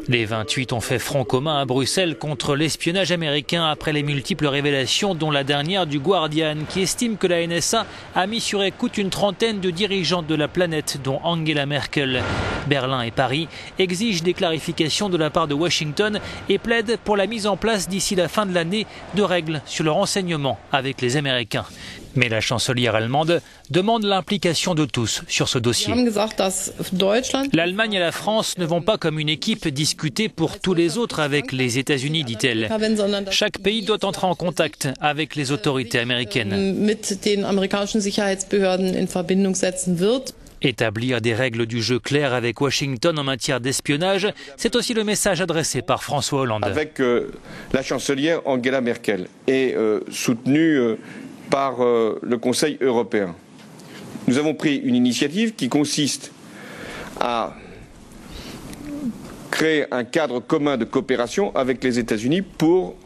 Les 28 ont fait front commun à Bruxelles contre l'espionnage américain après les multiples révélations, dont la dernière du Guardian, qui estime que la NSA a mis sur écoute une trentaine de dirigeants de la planète, dont Angela Merkel. Berlin et Paris exigent des clarifications de la part de Washington et plaident pour la mise en place d'ici la fin de l'année de règles sur le renseignement avec les Américains. Mais la chancelière allemande demande l'implication de tous sur ce dossier. L'Allemagne et la France ne vont pas comme une équipe discuter pour tous les autres avec les États-Unis, dit-elle. Chaque pays doit entrer en contact avec les autorités américaines. Établir des règles du jeu claires avec Washington en matière d'espionnage, c'est aussi le message adressé par François Hollande. Avec la chancelière Angela Merkel et soutenue par le Conseil européen. Nous avons pris une initiative qui consiste à créer un cadre commun de coopération avec les États-Unis pour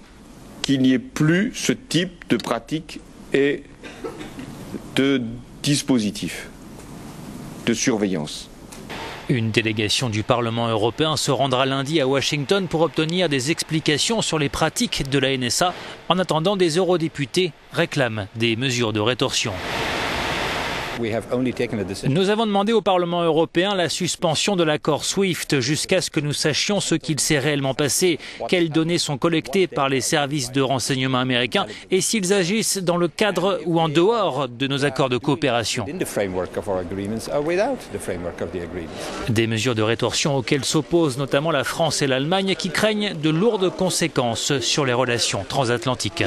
qu'il n'y ait plus ce type de pratiques et de dispositifs de surveillance. Une délégation du Parlement européen se rendra lundi à Washington pour obtenir des explications sur les pratiques de la NSA. En attendant, des eurodéputés réclament des mesures de rétorsion. Nous avons demandé au Parlement européen la suspension de l'accord SWIFT jusqu'à ce que nous sachions ce qu'il s'est réellement passé, quelles données sont collectées par les services de renseignement américains et s'ils agissent dans le cadre ou en dehors de nos accords de coopération. Des mesures de rétorsion auxquelles s'opposent notamment la France et l'Allemagne qui craignent de lourdes conséquences sur les relations transatlantiques.